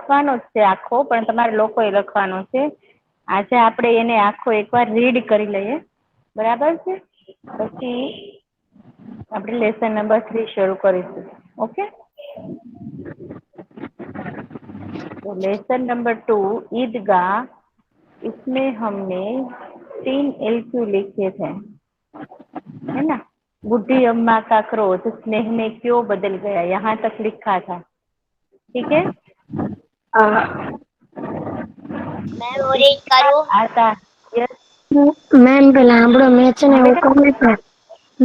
લખવાનો જ છે આખો, પણ તમારે લોકોએ લખવાનો છે. આજે આપણે એને આખો એકવાર રીડ કરી લઈએ, બરાબર છે? પછી આપણે લેસન નંબર 3 શરૂ કરીશું. ओके, तो लेसन नंबर 2 ईदगाह, इसमें हमने 3 LQ लिखे थे, है ना? बुढ़ी अम्मा का क्रोध स्नेह में क्यों बदल गया, यहाँ तक लिखा था, ठीक है? मैम और एक करो। आता यस મેમ પેલા આપણો મેં છે ને એવું કર્યું છે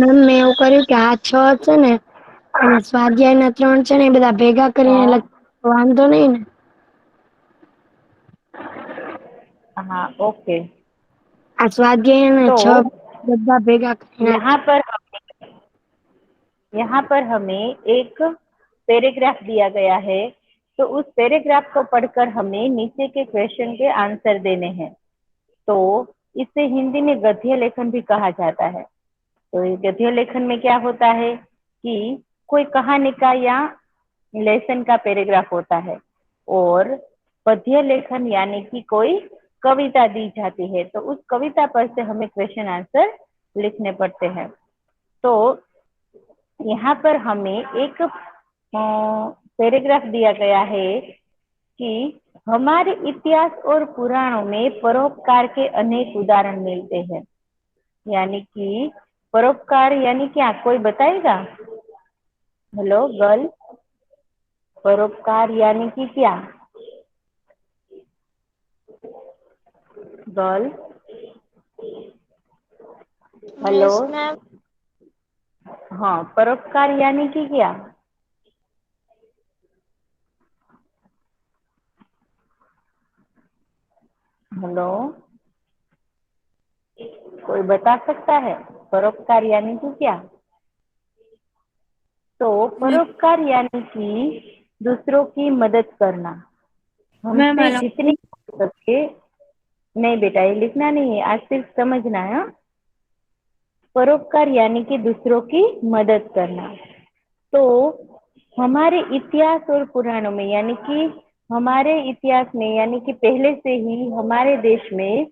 મેમ, મેં એવું કર્યું કે આ 6 છે ને અને સ્વાધ્યાયના 3 છે ને એ બધા ભેગા કરીને हाँ વાંધો નહીં ને? हाँ ओके। આ સ્વાધ્યાયના तो 6 બધા ભેગા કરીને यहाँ पर हमें एक पैराग्राफ दिया गया है, तो उस पैराग्राफ को पढ़कर हमें नीचे के क्वेश्चन के आंसर देने हैं। तो इसे हिंदी में गद्य लेखन भी कहा जाता है। तो ये गद्य लेखन में क्या होता है कि कोई कहानी का या लेसन का पैराग्राफ होता है, और पद्य लेखन यानी कि कोई कविता दी जाती है, तो उस कविता पर से हमें क्वेश्चन आंसर लिखने पड़ते हैं। तो यहाँ पर हमें एक पैराग्राफ दिया गया है कि हमारे इतिहास और पुराणों में परोपकार के अनेक उदाहरण मिलते हैं। यानी कि परोपकार यानी क्या, कोई बताएगा? हेलो गर्ल, परोपकार यानी कि क्या? Girl hello, yes ma'am. हाँ, परोपकार यानी कि क्या? हेलो, कोई बता सकता है परोपकार यानी कि क्या? तो परोपकार यानी कि दूसरों की मदद करना, हमसे जितनी हो सके। नहीं बेटा, ये लिखना नहीं है, आज सिर्फ समझना है। परोपकार यानी कि दूसरों की मदद करना। तो हमारे इतिहास और पुराणों में, यानी कि हमारे इतिहास में, यानी कि पहले से ही हमारे देश में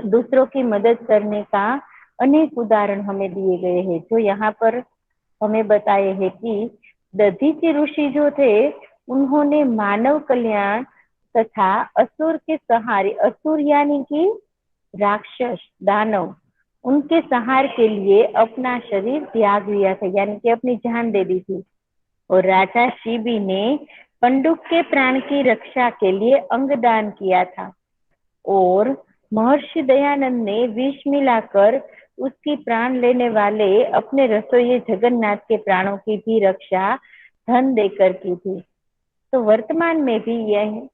दूसरों की मदद करने का अनेक उदाहरण हमें दिए गए हैं, जो यहाँ पर हमें बताए हैं कि दधीचि ऋषि जो थे, उन्होंने मानव कल्याण तथा असुर के सहारे, असुर यानी कि राक्षस दानव, उनके संहार के लिए अपना शरीर त्याग दिया था, यानी कि अपनी जान दे दी थी। और राजा शिबी ने पंडुक के प्राण की रक्षा के लिए अंगदान किया था, और महर्षि दयानंद ने विष मिलाकर उसकी प्राण लेने वाले अपने रसोई जगन्नाथ के प्राणों की भी रक्षा धन देकर की थी। तो वर्तमान में भी यह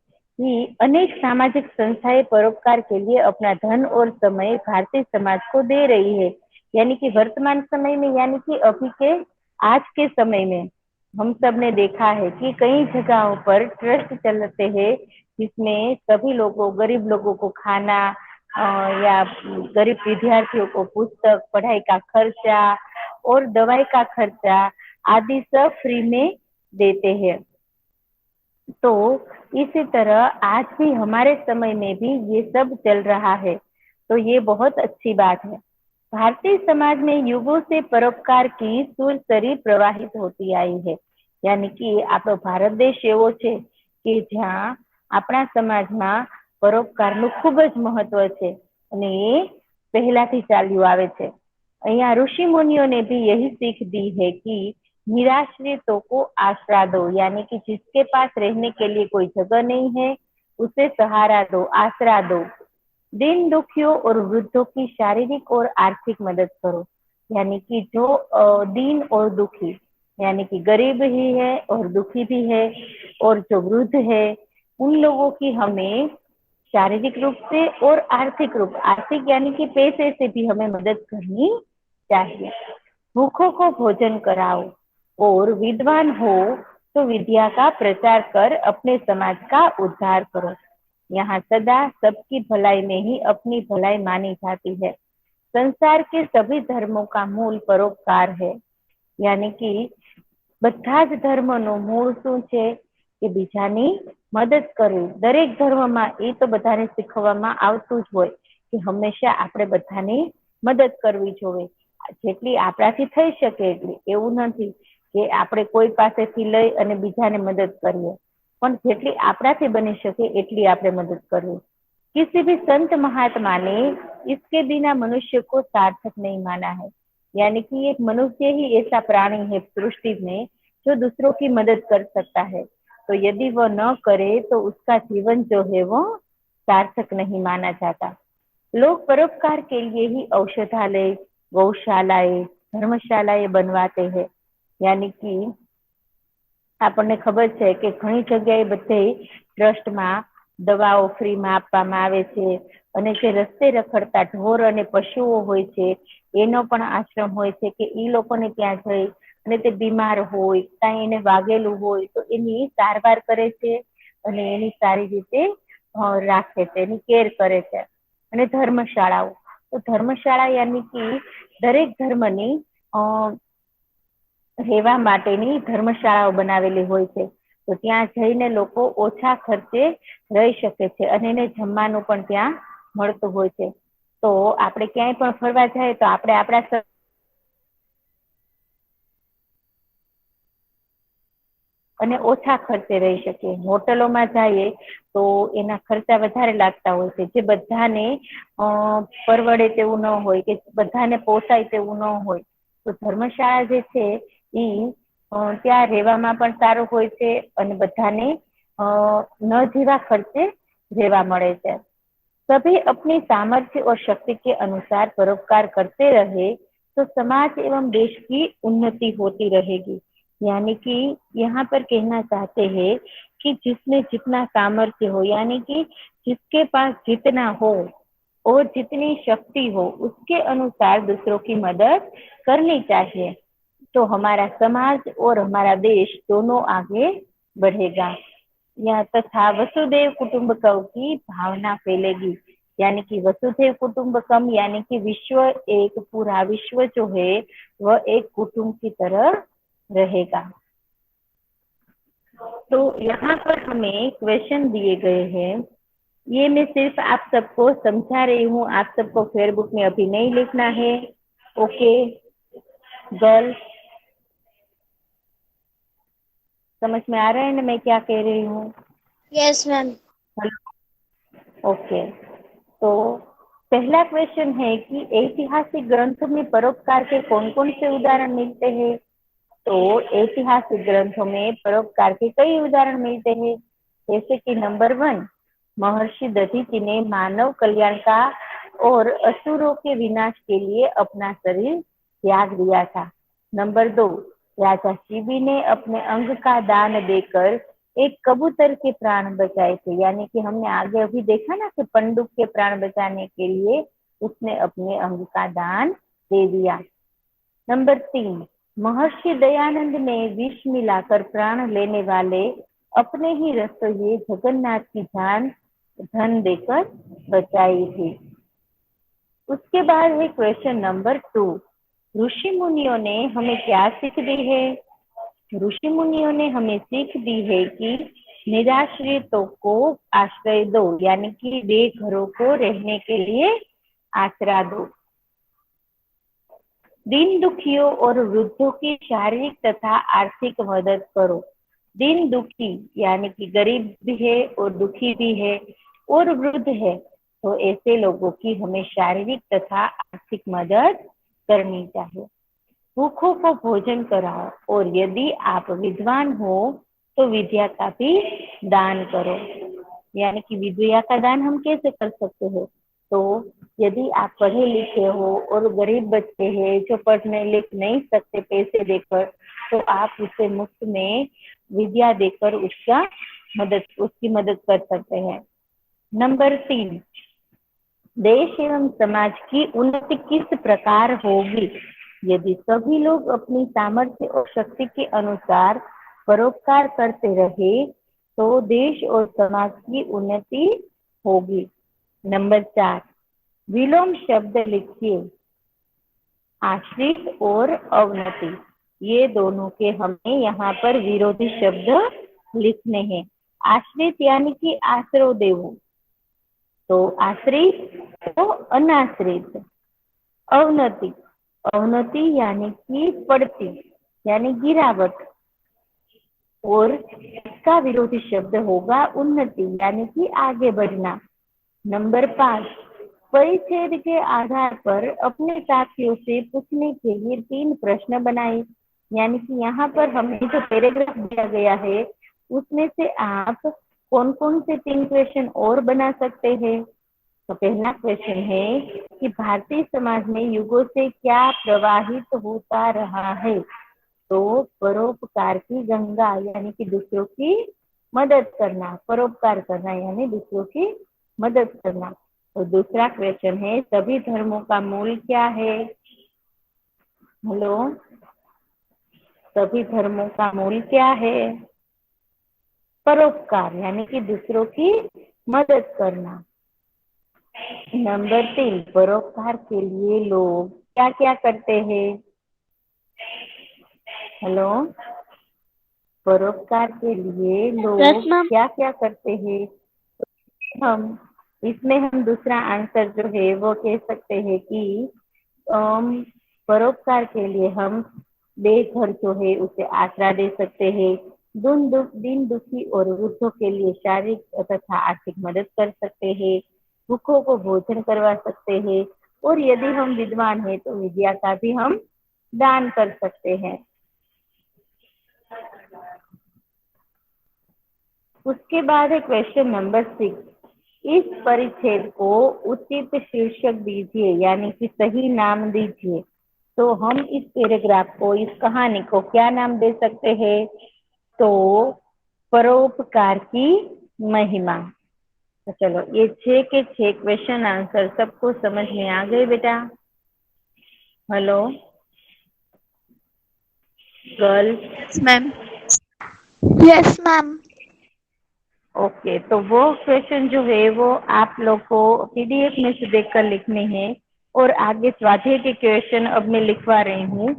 अनेक सामाजिक संस्थाएं परोपकार के लिए अपना धन और समय भारतीय समाज को दे रही है। यानी कि वर्तमान समय में, यानी कि अभी के आज के समय में हम सब ने देखा है कि कई जगहों पर ट्रस्ट चलते हैं, जिसमें सभी लोगों, गरीब लोगों को खाना या गरीब विद्यार्थियों को पुस्तक, पढ़ाई का खर्चा और दवाई का खर्चा आदि सब फ्री में देते हैं। तो इसी तरह आज भी हमारे समय में भी ये सब चल रहा है, तो ये बहुत अच्छी बात है। भारतीय समाज में युगों से परोपकार की सुरसरी प्रवाहित होती आई है। यानी कि आपणो भारत देश एवो छे कि ज्यां आपणा समाजमां परोपकारनुं खूब ज महत्व छे अने ए पहेलाथी चाल्युं आवे छे। अहींया ऋषि मुनियों ने भी यही सीख दी है कि निराश्रितों को आसरा दो, यानी कि जिसके पास रहने के लिए कोई जगह नहीं है उसे सहारा दो, आसरा दो। दीन दुखियों और वृद्धों की शारीरिक और आर्थिक मदद करो। यानी कि जो दीन और दुखी, यानी कि गरीब ही है और दुखी भी है, और जो वृद्ध है, उन लोगों की हमें शारीरिक रूप से और आर्थिक रूप, आर्थिक यानी कि पैसे से भी हमें मदद करनी चाहिए। भूखों को भोजन कराओ, और विद्वान हो तो विद्या का प्रचार कर अपने समाज का उद्धार करो। यहाँ सदा सबकी भलाई में ही अपनी भलाई मानी जाती है। संसार के सभी धर्मों का मूल परोपकार है। यानी कि બધા જ ધર્મનો મૂળ શું છે કે બીજાની મદદ કરવી. દરેક ધર્મમાં એ તો બધાને શીખવવામાં આવતું જ હોય કે હંમેશા આપણે બધાની મદદ કરવી જોઈએ, જેટલી આપણાથી થઈ શકે એટલી. એવું નથી કે આપણે કોઈ પાસેથી લઈ અને બીજાને મદદ કરીએ, પણ જેટલી આપણાથી બની શકે એટલી આપણે मदद करनी. किसी भी संत महात्मा ने इसके बिना मनुष्य को सार्थक नहीं माना है, यानी कि एक मनुष्य ही ऐसा प्राणी है सृष्टि में जो दूसरों की मदद कर सकता है, तो यदि वह न करे तो उसका जीवन जो है वो सार्थक नहीं माना जाता. लोग परोपकार के लिए ही औषधालय, गौशालाएं, धर्मशालाएं बनवाते हैं. यानी कि આપણને ખબર છે કે ઘણી જગ્યાએ બધે ટ્રસ્ટમાં દવાઓ ફ્રીમાં આપવામાં આવે છે, અને જે રસ્તે રખડતા ઢોર અને પશુઓ હોય છે એનો પણ આશ્રમ હોય છે કે એ લોકોને ત્યાં જઈ અને તે બીમાર હોય, કાંઈ એને વાગેલું હોય તો એની સારવાર કરે છે અને એની સારી રીતે રાખે છે, એની કેર કરે છે. અને ધર્મશાળાઓ, તો ધર્મશાળા યાની કે દરેક ધર્મની રહેવા માટેની ધર્મશાળાઓ બનાવેલી હોય છે, તો ત્યાં જઈને લોકો ઓછા ખર્ચે રહી શકે છે અને એને જમવાનું પણ ત્યાં મળતું હોય છે. તો આપણે ક્યાંય પણ ફરવા જાય તો આપણે આપણા અને ઓછા ખર્ચે રહી શકીએ. હોટલોમાં જઈએ તો એના ખર્ચા વધારે લાગતા હોય છે, જે બધાને પરવડે તેવું ન હોય કે બધાને પોસાય તેવું ન હોય. તો ધર્મશાળા જે છે ઈ ત્યાં રહેવામાં પણ સારું હોય છે અને બધાને ન જેવા ખર્ચે રહેવા મળે છે. सभी अपनी सामर्थ्य और शक्ति के अनुसार परोपकार करते रहे तो समाज एवं देश की उन्नति होती रहेगी. यानी कि यहाँ पर कहना चाहते हैं कि जिसमें जितना सामर्थ्य हो, यानी कि जिसके पास जितना हो और जितनी शक्ति हो उसके अनुसार दूसरों की मदद करनी चाहिए, तो हमारा समाज और हमारा देश दोनों आगे बढ़ेगा. या तथा वसुदेव कुटुंबकम की भावना फैलेगी. यानी कि वसुदेव कुटुंबकम यानी कि विश्व, एक पूरा विश्व जो है वह एक कुटुंब की तरह रहेगा. तो यहाँ पर हमें क्वेश्चन दिए गए हैं, ये मैं सिर्फ आप सबको समझा रही हूँ, आप सबको फेयरबुक में अभी नहीं लिखना है. ओके गर्ल्स, समझ में आ रहा है ना मैं क्या कह रही हूँ? Yes ma'am. ओके, तो पहला क्वेश्चन है कि ऐतिहासिक ग्रंथों में परोपकार के कौन कौन से उदाहरण मिलते हैं? तो ऐतिहासिक ग्रंथों में परोपकार के कई उदाहरण मिलते हैं, जैसे कि नंबर 1, महर्षि दधीचि ने मानव कल्याण का और असुरों के विनाश के लिए अपना शरीर त्याग दिया था. नंबर 2, राजा शिबी ने अपने अंग का दान देकर एक कबूतर के प्राण बचाए थे. यानी कि हमने आगे अभी देखा ना कि पंडुप के प्राण बचाने के लिए उसने अपने अंग का दान दे दिया. नंबर 3, महर्षि दयानंद ने विष मिलाकर प्राण लेने वाले अपने ही रसोइये जगन्नाथ की जान धन देकर बचाई थी. उसके बाद है क्वेश्चन नंबर 2, ऋषि मुनियों ने हमें क्या सीख दी है? ऋषि मुनियों ने हमें सीख दी है कि निराश्रितों को आश्रय दो, यानी कि बेघरों को रहने के लिए आसरा दो. दीन दुखियों और वृद्धों की शारीरिक तथा आर्थिक मदद करो. दीन दुखी यानी कि गरीब भी है और दुखी भी है और वृद्ध है, तो ऐसे लोगों की हमें शारीरिक तथा आर्थिक मदद करनी चाहिए. भूखों को भोजन कराओ, और यदि आप विद्वान हो तो विद्या का भी दान करो. यानी कि विद्या का दान हम कैसे कर सकते हैं? तो यदि आप पढ़े लिखे हो और गरीब बच्चे हैं जो पढ़ने लिख नहीं सकते पैसे देकर, तो आप उसे मुफ्त में विद्या देकर उसकी मदद कर सकते हैं. नंबर 3, देश एवं समाज की उन्नति किस प्रकार होगी? यदि सभी लोग अपनी सामर्थ्य और शक्ति के अनुसार परोपकार करते रहे तो देश और समाज की उन्नति होगी. नंबर 4, विलोम शब्द लिखिए, आश्रित और अवनति, ये दोनों के हमें यहाँ पर विरोधी शब्द लिखने हैं। आश्रित यानी कि आसरो देवो, तो आश्रित तो अनाश्रित। अवनति, अवनति यानी कि पड़ती यानी गिरावट, और इसका विरोधी शब्द होगा उन्नति यानी कि आगे बढ़ना। नंबर 5, परिच्छेद के आधार पर अपने साथियों से पूछने के लिए 3 प्रश्न बनाए। यानी कि यहाँ पर हमें जो पैराग्राफ दिया गया है उसमें से आप कौन कौन से 3 क्वेश्चन और बना सकते हैं। तो पहला क्वेश्चन है कि भारतीय समाज में युगों से क्या प्रवाहित होता रहा है। तो परोपकार की गंगा यानी कि दूसरों की मदद करना, परोपकार करना यानी दूसरों की मदद करना। तो दूसरा क्वेश्चन है सभी धर्मों का मूल क्या है। हेलो, सभी धर्मों का मूल क्या है। परोपकार यानी कि दूसरों की मदद करना। नंबर 3, परोपकार के लिए लोग क्या क्या करते हैं। हेलो, परोपकार के लिए यस लोग मैम। क्या क्या करते हैं। हम इसमें हम दूसरा आंसर जो है वो कह सकते हैं कि परोपकार के लिए हम बेघर जो है उसे आसरा दे सकते हैं। दिन दुखी और वृद्धों के लिए शारीरिक तथा आर्थिक मदद कर सकते हैं। भूखों को भोजन करवा सकते हैं। और यदि हम विद्वान हैं तो विद्या का भी हम दान कर सकते हैं। उसके बाद है क्वेश्चन नंबर 6, इस परिच्छेद को उचित शीर्षक दीजिए यानी कि सही नाम दीजिए। तो हम इस पैराग्राफ को, इस कहानी को क्या नाम दे सकते हैं। तो परोपकार की महिमा। तो चलो, ये 6 के 6 क्वेश्चन आंसर सबको समझ में आ गए बेटा। Hello girls. Yes ma'am. Yes ma'am. Okay, तो वो क्वेश्चन जो है वो आप लोग को पीडीएफ में से देखकर लिखने हैं। और आगे स्वाध्याय के क्वेश्चन अब मैं लिखवा रही हूँ।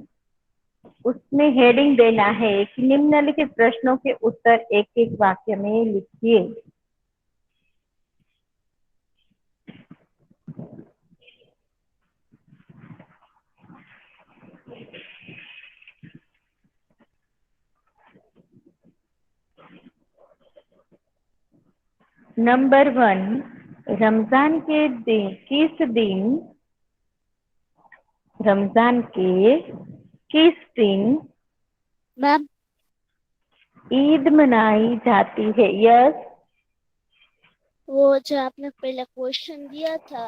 उसमें हेडिंग देना है कि निम्नलिखित प्रश्नों के उत्तर एक एक वाक्य में लिखिए। नंबर 1, रमजान के दिन किस दिन, रमजान के किस दिन मैम, ईद मनाई जाती है। यस, वो जो आपने पहले क्वेश्चन दिया था,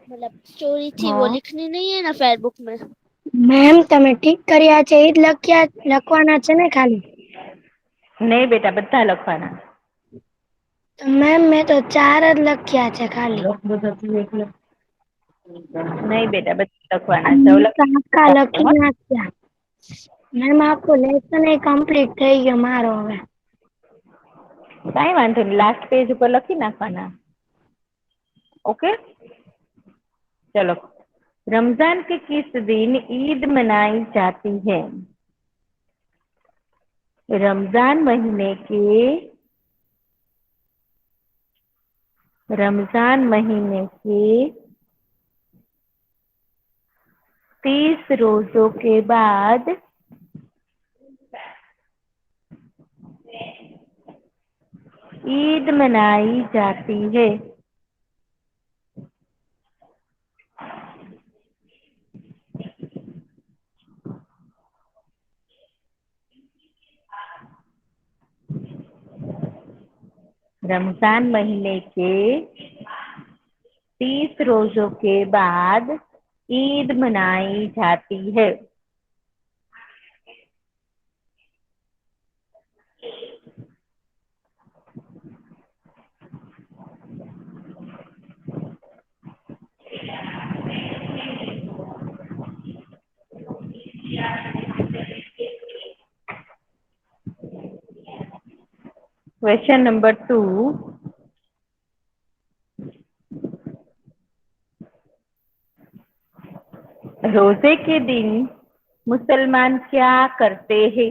मतलब स्टोरी थी, वो हाँ लिखनी नहीं है ना फेसबुक में। મેમ તમે ઠીક કર્યા છે ઈ જ લખવાના છે ને ખાલી. नहीं बेटा, બધા લખવાના। તો મેમ મેં તો 4 જ લખ્યા છે ખાલી. नहीं बेटा, બધા લખવાના છે। મેં હવે તો આખા લખી લખી નાખ્યા. મેમ આખો લેસન એ કમ્પ્લીટ થઈ ગયો મારો હવે. કાંઈ વાંધો નહીં, લાસ્ટ પેજ ઉપર લખી નાખવાના। ओके, चलो। रमजान के किस दिन ईद मनाई जाती है। रमजान महीने के, रमजान महीने के 30 रोजों के बाद ईद मनाई जाती है। रमजान महीने के 30 रोजों के बाद ईद मनाई जाती है। क्वेश्चन नंबर 2, रोजे के दिन मुसलमान क्या करते हैं।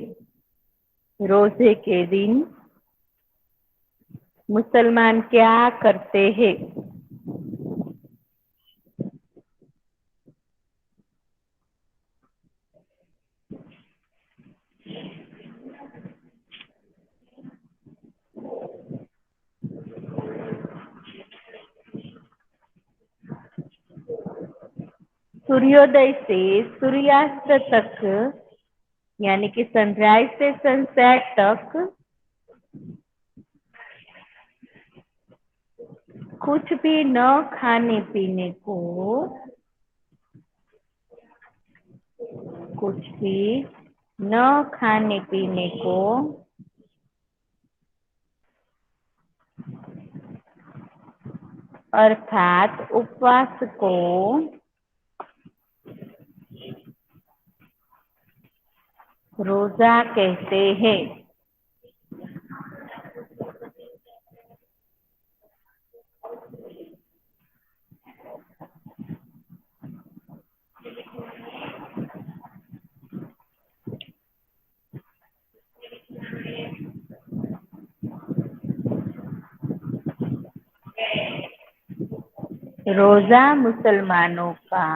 रोजे के दिन मुसलमान क्या करते हैं? सूर्योदय से सूर्यास्त तक, यानी कि सनराइज से सनसेट तक कुछ भी न खाने पीने को, कुछ भी न खाने पीने को अर्थात उपवास को रोजा कहते हैं। रोजा मुसलमानों का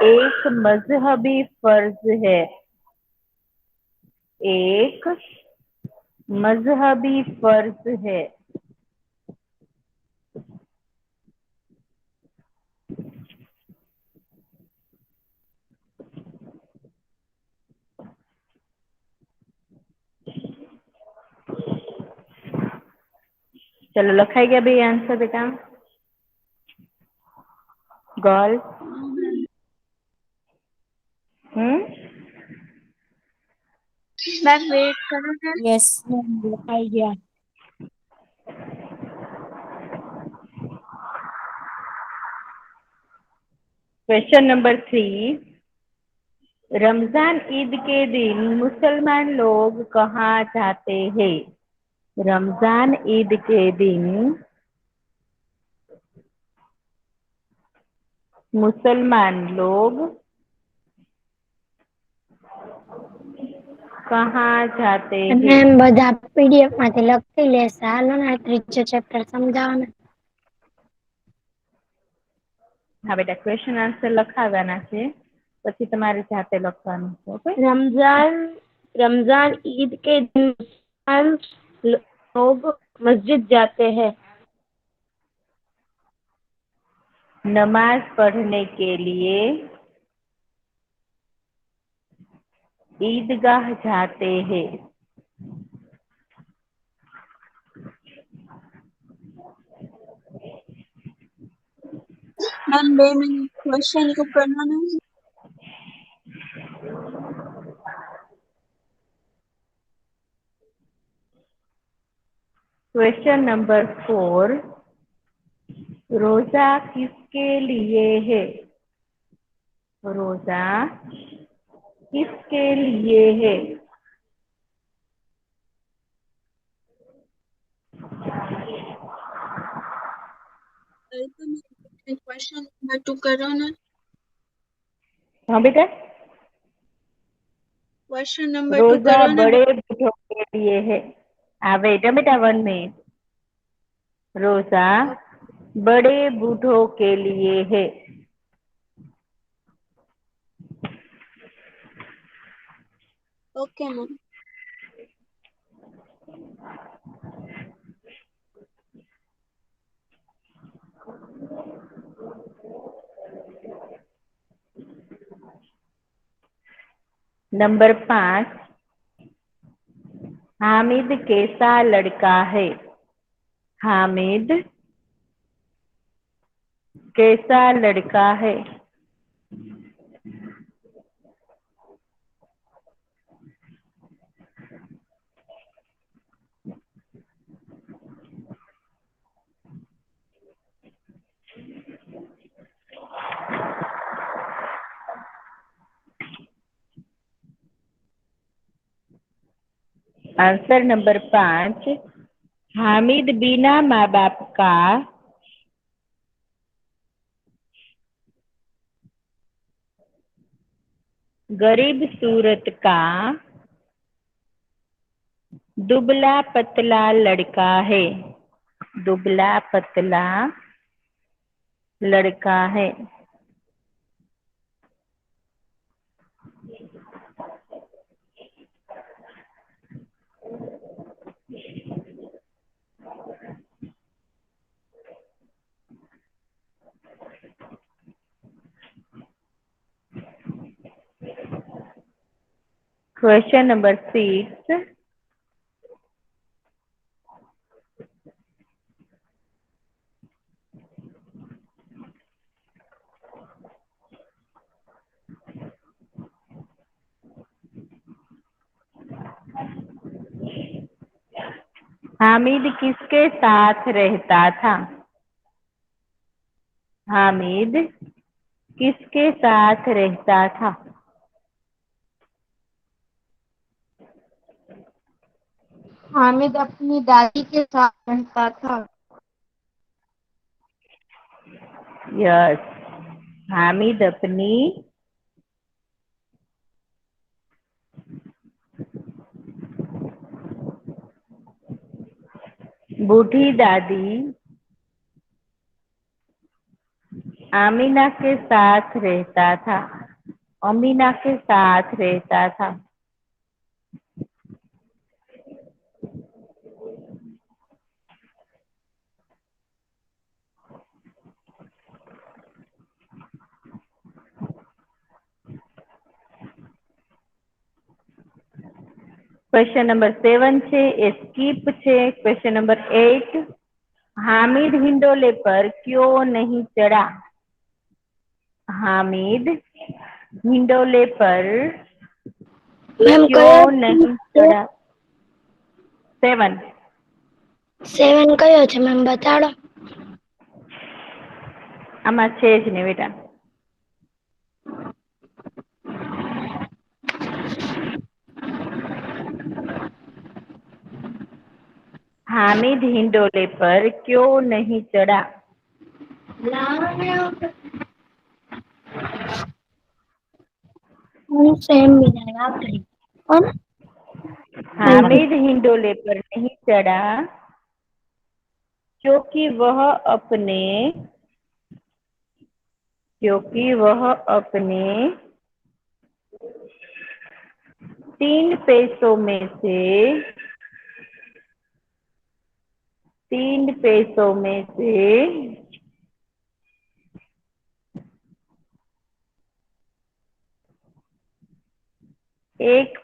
एक मजहबी फर्ज है। एक मजहबी फर्ज है। चलो लखाई गया भाई आंसर बेटा। गर्ल। मैम वेट करो ना। यस लिखाई गया। क्वेश्चन नंबर 3, रमजान ईद के दिन मुसलमान लोग कहाँ जाते हैं? रमजान ईद के दिन मुसलमान लोग कहाँ जाते हैं? मैम બધા પીડીએફ માંથી લખી લેશે હાલો ને ત્રીજો ચેપ્ટર સમજાવો ને. हाँ बेटा क्वेश्चन आंसर લખાવવાના છે, પછી તમારે જાતે લખવાનું છે। ઓકે। रमजान ईद के दिन मुसलमान लोग मस्जिद जाते हैं। नमाज पढ़ने के लिए ईदगाह जाते हैं। मैम 2 मिनट क्वेश्चन को करना ना। क्वेश्चन नंबर 4, रोजा किसके लिए है? रोजा किसके लिए है? क्वेश्चन नंबर 2 करो ना। हाँ बेटा। क्वेश्चन नंबर 2 रोजा करो ना। बड़े बूढ़ों के लिए है। हाँ बेटा बेटा 1 मिनट। रोजा बड़े बूढ़ों के लिए है। Okay ma'am. नंबर 5, हामिद कैसा लड़का है? हामिद कैसा लड़का है? आंसर नंबर 5, हामिद बिना माँ बाप का गरीब सूरत का दुबला पतला लड़का है। दुबला पतला लड़का है। Question number 6। हामिद किसके साथ रहता था? हामिद किसके साथ रहता था? हामिद अपनी दादी के साथ रहता था। यस, हामिद अपनी बूढ़ी दादी आमीना के साथ रहता था। अमीना के साथ रहता था। क्वेश्चन नंबर 7 છે એ સ્કીપ છે। क्वेश्चन नंबर 8, हामिद हिंडोले पर क्यों नहीं चढ़ा? हामिद हिंडोले पर मैम क्यों नहीं चढ़ा? 7। 7 કયો છે મેમ બતાડો। આમાં છે જ ને બેટા। हामिद हिंडोले पर क्यों नहीं चढ़ा? सेम मिलेगा और हामिद हिंडोले पर नहीं चढ़ा क्योंकि वह अपने 3 पैसों में से 1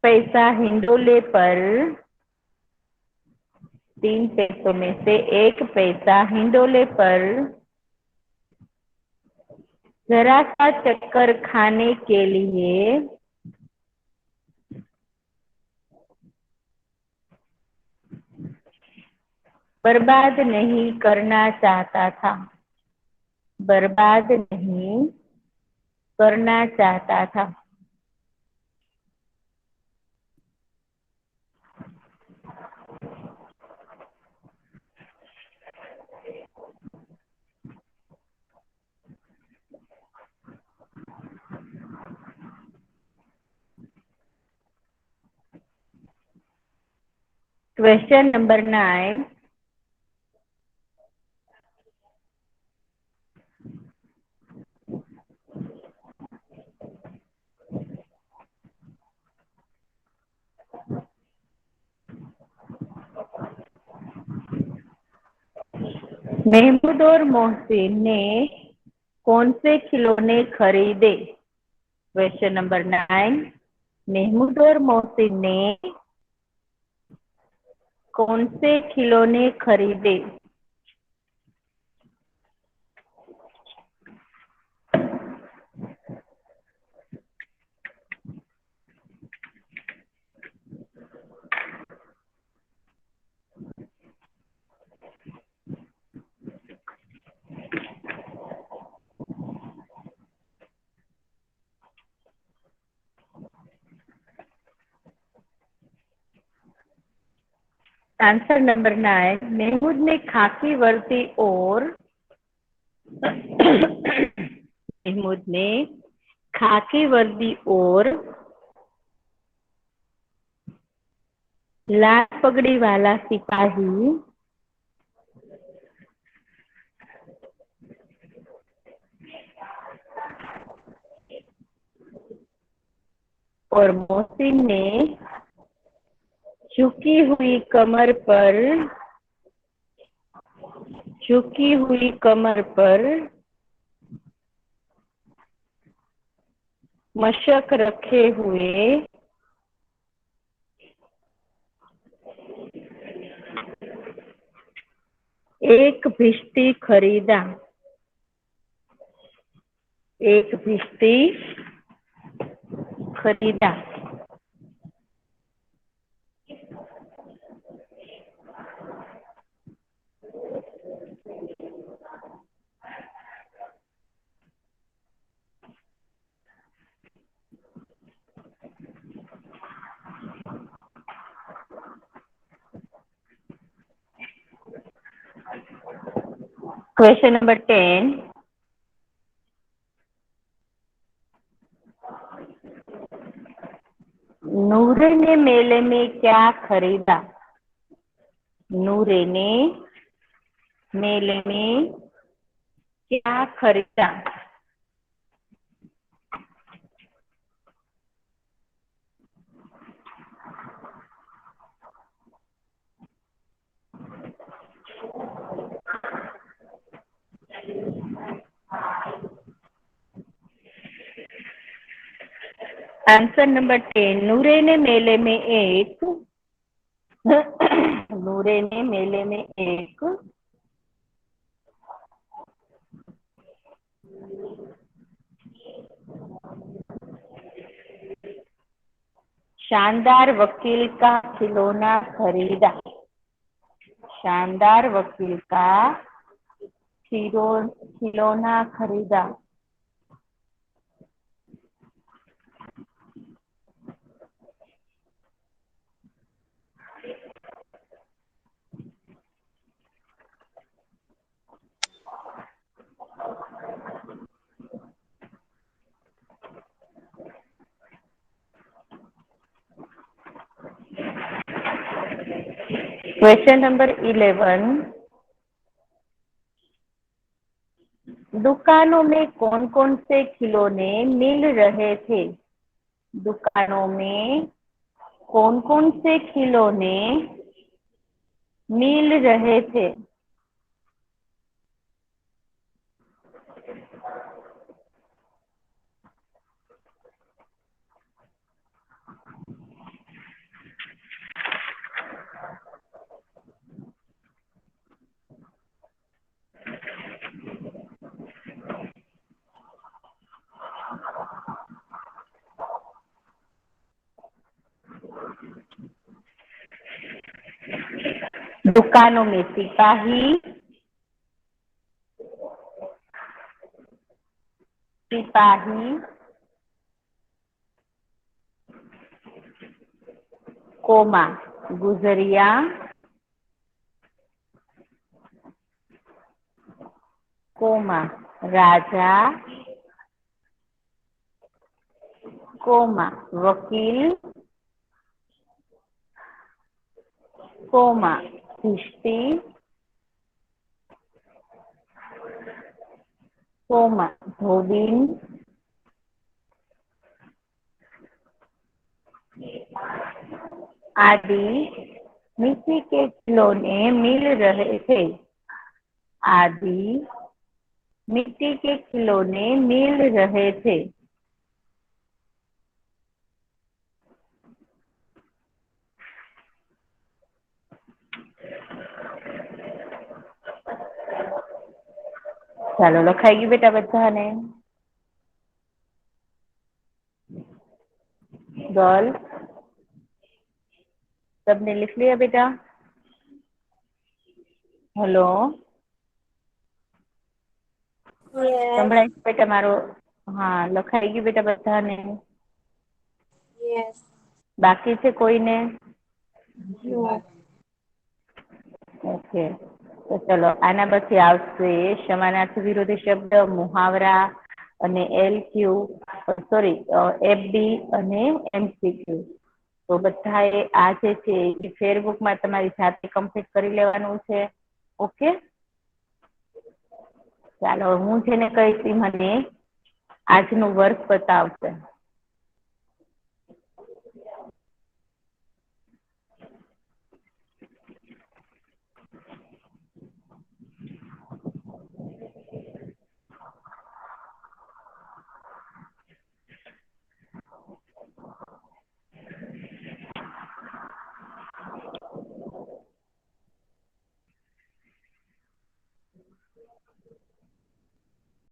पैसा हिंडोले पर 3 पैसों में से 1 पैसा हिंडोले पर जरा सा चक्कर खाने के लिए बर्बाद नहीं करना चाहता था। बर्बाद नहीं करना चाहता था। क्वेश्चन नंबर 9, महमूद और मोहसिन ने कौन से खिलौने खरीदे? क्वेश्चन नंबर 9, महमूद और मोहसिन ने कौन से खिलौने खरीदे? आंसर नंबर 9, महमूद ने खाकी वर्दी और महमूद ने खाकी वर्दी और लाल पगड़ी वाला सिपाही और मोहसिन ने झुकी हुई कमर पर मशक रखे हुए एक भिश्ती खरीदा। क्वेश्चन नंबर 10, नूरे ने मेले में क्या खरीदा? नूरे ने मेले में क्या खरीदा? आंसर नंबर 10, नूरे ने मेले में एक शानदार वकील का खिलौना खरीदा। शानदार वकील का खिलौना खरीदा। क्वेश्चन नंबर 11, दुकानों में कौन कौन से खिलौने मिल रहे थे? दुकानों में कौन कौन से खिलौने मिल रहे थे? दुकानों में सिपाही, कोमा गुजरिया, कोमा राजा, कोमा वकील, कोमा भिश्ती, कोमा धोबिन, आदि मिट्टी के खिलौने मिल रहे थे। आदि मिट्टी के खिलौने मिल रहे थे। ચાલો લખાઈ ગયું બેટા બધાને? गर्ल सबने लिख लिया बेटा? हेलो, સંભળાય છે બેટા મારો? હા, લખાઈ ગયું બેટા બધાને? બાકી છે કોઈને? ઓકે, તો ચલો આના પછી આવશે સમાનાર્થી વિરોધી શબ્દ, મુહાવરા અને LQ, સોરી FD અને MCQ. તો બધાએ આ જે છે એ ફેરબુકમાં તમારી જાતે કમ્પ્લીટ કરી લેવાનું છે. ઓકે, ચાલો હું જેને કહીશ મને આજનું વર્ક બતાવશે.